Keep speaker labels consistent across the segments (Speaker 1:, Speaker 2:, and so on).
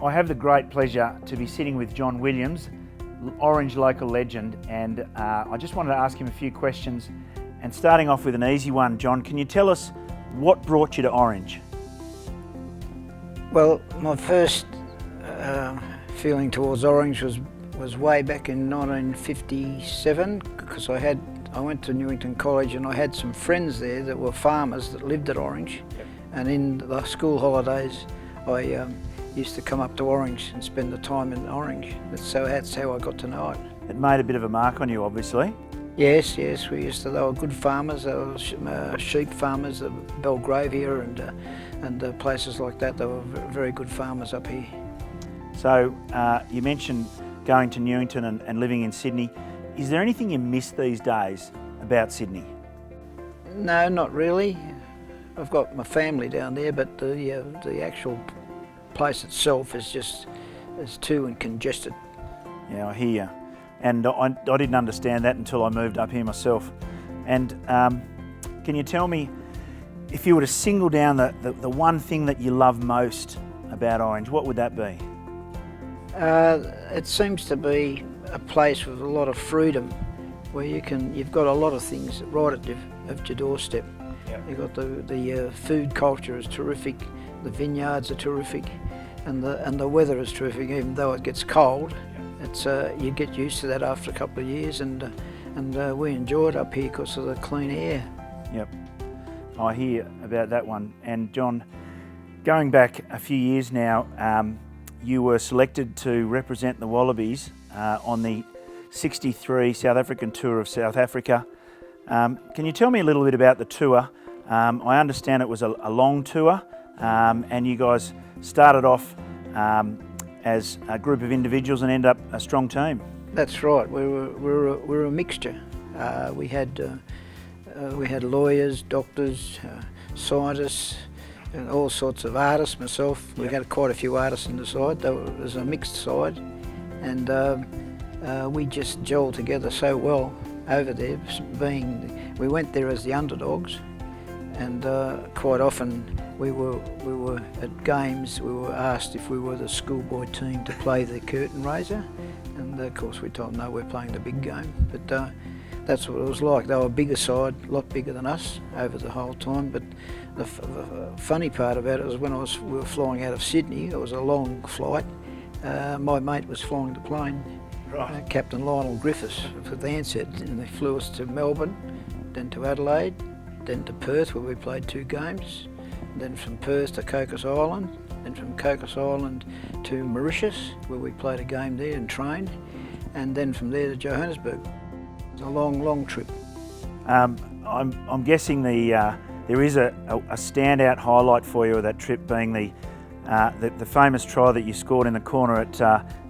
Speaker 1: I have the great pleasure to be sitting with John Williams, Orange local legend, and I just wanted to ask him a few questions. And starting off with an easy one, John, can you tell us what brought you to Orange?
Speaker 2: Well, my first feeling towards Orange was way back in 1957, because I went to Newington College and I had some friends there that were farmers that lived at Orange. Yep. And in the school holidays I used to come up to Orange and spend the time in Orange. That's how I got to know it.
Speaker 1: It made a bit of a mark on you, obviously.
Speaker 2: Yes, they were good farmers. They were sheep farmers at Belgravia and places like that. They were very good farmers up here.
Speaker 1: So you mentioned going to Newington and living in Sydney. Is there anything you miss these days about Sydney?
Speaker 2: No, not really. I've got my family down there, but the actual place itself is too congested.
Speaker 1: Yeah, I hear you. And I didn't understand that until I moved up here myself. And can you tell me, if you were to single down the one thing that you love most about Orange, what would that be?
Speaker 2: It seems to be a place with a lot of freedom, where you've got a lot of things right at your doorstep. Yep. You've got the food culture is terrific, the vineyards are terrific, and the weather is terrific. Even though it gets cold, yep. You get used to that after a couple of years, and we enjoy it up here because of the clean air.
Speaker 1: Yep, I hear about that one. And John, going back a few years now, you were selected to represent the Wallabies on the 63 South African Tour of South Africa. Can you tell me a little bit about the tour? I understand it was a long tour, and you guys started off as a group of individuals and ended up a strong team.
Speaker 2: That's right. We were a mixture. We had lawyers, doctors, scientists, and all sorts of artists. Myself, yep. We had quite a few artists in the side. It was a mixed side, and we just gelled together so well over there. We went there as the underdogs, and quite often we were at games. We were asked if we were the schoolboy team to play the curtain raiser, and of course we told them, no, we're playing the big game. But that's what it was like. They were a bigger side, a lot bigger than us over the whole time. But the funny part about it was when we were flying out of Sydney. It was a long flight. My mate was flying the plane, right. Captain Lionel Griffiths for the Ansett, and they flew us to Melbourne, then to Adelaide, then to Perth where we played 2 games, then from Perth to Cocos Island, then from Cocos Island to Mauritius where we played a game there and trained, and then from there to Johannesburg. It was a long trip.
Speaker 1: I'm guessing there is a standout highlight for you of that trip being the famous try that you scored in the corner at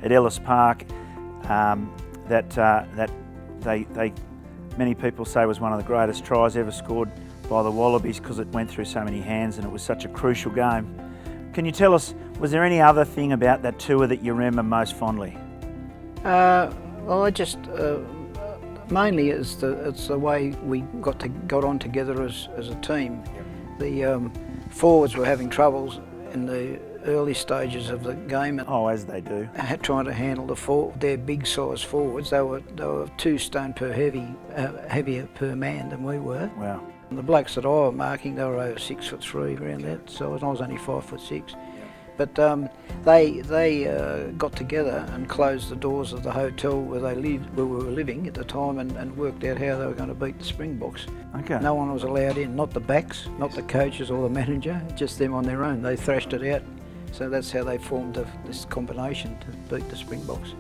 Speaker 1: Ellis Park, that many people say was one of the greatest tries ever scored by the Wallabies because it went through so many hands and it was such a crucial game. Can you tell us, was there any other thing about that tour that you remember most fondly?
Speaker 2: Well, mainly it's the way we got on together as a team. Yep. The forwards were having troubles in the early stages of the game.
Speaker 1: Oh, as they do.
Speaker 2: Trying to handle their big size forwards. They were 2 stone heavier per man than we were.
Speaker 1: Wow.
Speaker 2: And the blokes that I were marking, they were over 6'3" around that size, and I was only 5'6". But they got together and closed the doors of the hotel where we were living at the time, and worked out how they were going to beat the Springboks. Okay. No one was allowed in, not the backs, not the coaches or the manager, just them on their own. They thrashed it out. So that's how they formed this combination to beat the Springboks.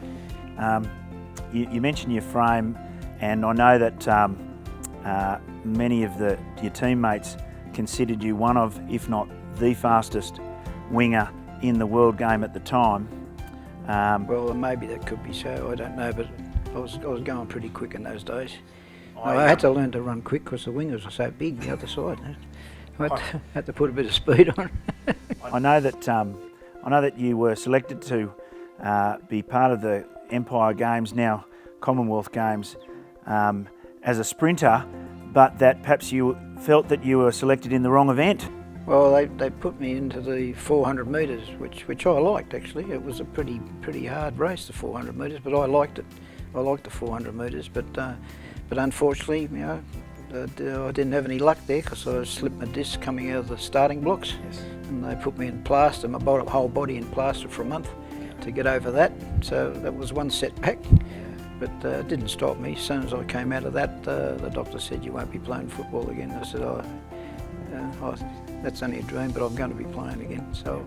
Speaker 1: You mentioned your frame, and I know that many of your teammates considered you one of, if not the fastest winger in the world game at the time.
Speaker 2: Well, maybe that could be so, I don't know, but I was going pretty quick in those days. I had to learn to run quick because the wingers were so big the other side. I had to put a bit of speed on.
Speaker 1: I know that you were selected to be part of the Empire Games, now Commonwealth Games, as a sprinter, but that perhaps you felt that you were selected in the wrong event.
Speaker 2: Well, they put me into the 400 metres, which I liked actually. It was a pretty hard race, the 400 metres, but I liked it. I liked the 400 metres, but unfortunately, you know, I didn't have any luck there because I slipped my disc coming out of the starting blocks.
Speaker 1: Yes.
Speaker 2: And they put me in plaster, my whole body in plaster for a month to get over that. So that was one setback. But it didn't stop me. As soon as I came out of that, the doctor said, "You won't be playing football again." I said, "That's only a dream, but I'm going to be playing again." So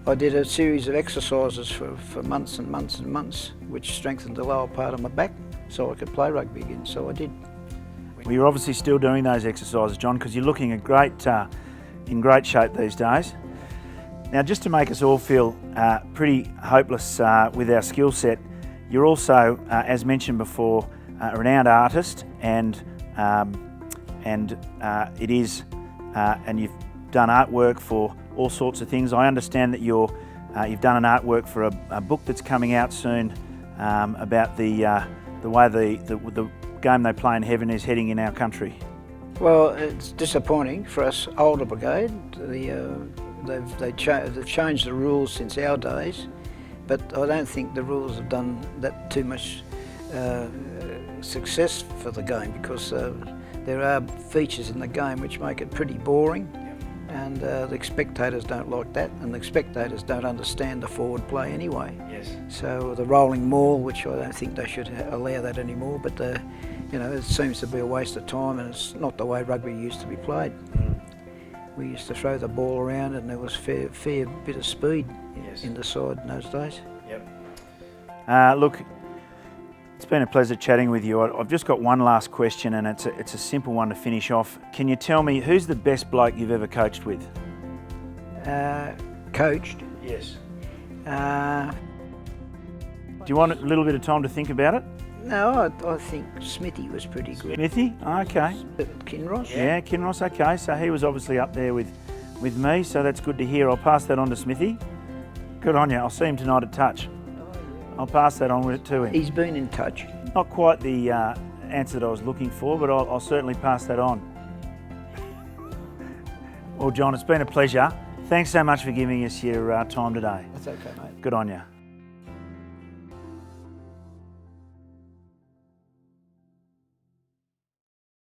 Speaker 2: I did a series of exercises for months and months and months, which strengthened the lower part of my back so I could play rugby again. So I did.
Speaker 1: Well, you're obviously still doing those exercises, John, because you're looking in great shape these days. Now, just to make us all feel pretty hopeless with our skill set, you're also, as mentioned before, a renowned artist, and it is, and you've done artwork for all sorts of things. I understand that you've done an artwork for a book that's coming out soon about the way the game they play in heaven is heading in our country.
Speaker 2: Well, it's disappointing for us older brigade. They've changed the rules since our days, but I don't think the rules have done that too much success for the game, because there are features in the game which make it pretty boring, and the spectators don't like that, and the spectators don't understand the forward play anyway.
Speaker 1: Yes.
Speaker 2: So the rolling maul, which I don't think they should allow that anymore, but you know, it seems to be a waste of time, and it's not the way rugby used to be played. We used to throw the ball around, and there was fair bit of speed in the side in those days.
Speaker 1: Yep. Look, it's been a pleasure chatting with you. I've just got one last question, and it's a simple one to finish off. Can you tell me who's the best bloke you've ever coached with?
Speaker 2: Coached?
Speaker 1: Yes. Do you want a little bit of time to think about it?
Speaker 2: No, I think Smithy was pretty good.
Speaker 1: Smithy? Okay.
Speaker 2: Kinross?
Speaker 1: Yeah, Kinross, okay. So he was obviously up there with me, so that's good to hear. I'll pass that on to Smithy. Good on you. I'll see him tonight at Touch. I'll pass that on to him.
Speaker 2: He's been in touch.
Speaker 1: Not quite the answer that I was looking for, but I'll certainly pass that on. Well, John, it's been a pleasure. Thanks so much for giving us your time today.
Speaker 2: That's okay, mate.
Speaker 1: Good on you.